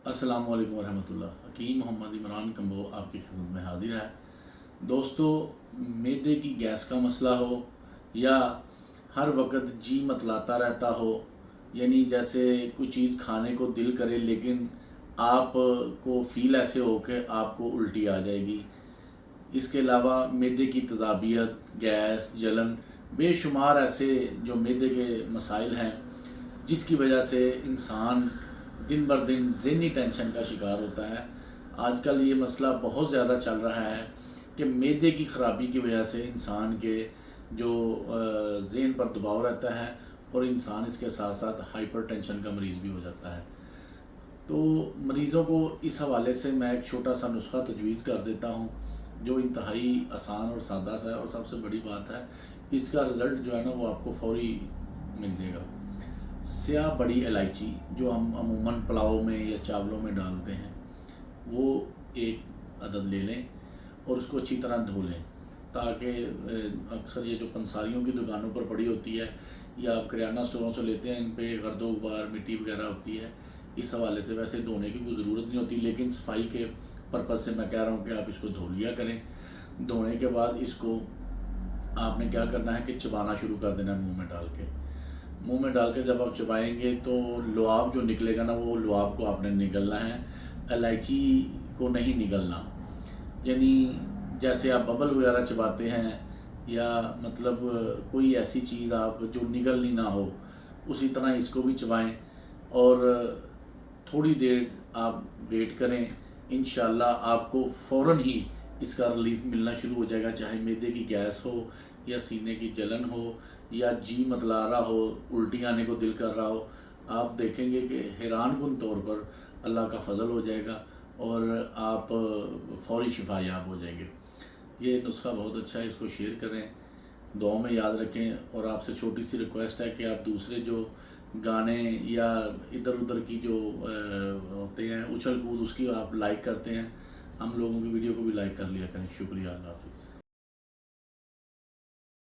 السلام علیکم ورحمۃ اللہ۔ حکیم محمد عمران کمبو آپ کی خدمت میں حاضر ہے۔ دوستو، معدے کی گیس کا مسئلہ ہو یا ہر وقت جی متلاتا رہتا ہو، یعنی جیسے کوئی چیز کھانے کو دل کرے لیکن آپ کو فیل ایسے ہو کہ آپ کو الٹی آ جائے گی، اس کے علاوہ معدے کی تذابیت، گیس، جلن، بے شمار ایسے جو معدے کے مسائل ہیں جس کی وجہ سے انسان دن بر دن ذہنی ٹینشن کا شکار ہوتا ہے۔ آج کل یہ مسئلہ بہت زیادہ چل رہا ہے کہ معدے کی خرابی کی وجہ سے انسان کے جو ذہن پر دباؤ رہتا ہے اور انسان اس کے ساتھ ساتھ ہائپر ٹینشن کا مریض بھی ہو جاتا ہے۔ تو مریضوں کو اس حوالے سے میں ایک چھوٹا سا نسخہ تجویز کر دیتا ہوں جو انتہائی آسان اور سادہ سا ہے، اور سب سے بڑی بات ہے اس کا رزلٹ جو ہے نا وہ آپ کو فوری مل جائے گا۔ سیاہ بڑی الائچی جو ہم عموماً پلاؤ میں یا چاولوں میں ڈالتے ہیں، وہ ایک عدد لے لیں اور اس کو اچھی طرح دھو لیں، تاکہ اکثر یہ جو پنساریوں کی دکانوں پر پڑی ہوتی ہے یا آپ کریانہ سٹوروں سے لیتے ہیں، ان پہ گرد و غبار، مٹی وغیرہ ہوتی ہے۔ اس حوالے سے ویسے دھونے کی کوئی ضرورت نہیں ہوتی، لیکن صفائی کے پرپز سے میں کہہ رہا ہوں کہ آپ اس کو دھو لیا کریں۔ دھونے کے بعد اس کو آپ نے کیا کرنا ہے کہ چبانا شروع کر دینا ہے منہ میں ڈال کے۔ منہ میں ڈال کے جب آپ چبائیں گے تو لعاب جو نکلے گا نا، وہ لعاب کو آپ نے نگلنا ہے، الائچی کو نہیں نگلنا۔ یعنی جیسے آپ ببل وغیرہ چباتے ہیں یا مطلب کوئی ایسی چیز آپ جو نگلنی نہ ہو، اسی طرح اس کو بھی چبائیں اور تھوڑی دیر آپ ویٹ کریں۔ انشاءاللہ آپ کو فوراً ہی اس کا ریلیف ملنا شروع ہو جائے گا، چاہے معدے کی گیس ہو یا سینے کی جلن ہو یا جی متلا رہا ہو، الٹی آنے کو دل کر رہا ہو۔ آپ دیکھیں گے کہ حیران کن طور پر اللہ کا فضل ہو جائے گا اور آپ فوری شفا یاب ہو جائیں گے۔ یہ نسخہ بہت اچھا ہے، اس کو شیئر کریں، دعاؤں میں یاد رکھیں، اور آپ سے چھوٹی سی ریکویسٹ ہے کہ آپ دوسرے جو گانے یا ادھر ادھر کی جو ہوتے ہیں اچھل کود، اس کی آپ لائک کرتے ہیں، ہم لوگوں کی ویڈیو کو بھی لائک کر لیا کریں۔ شکریہ، اللہ حافظ۔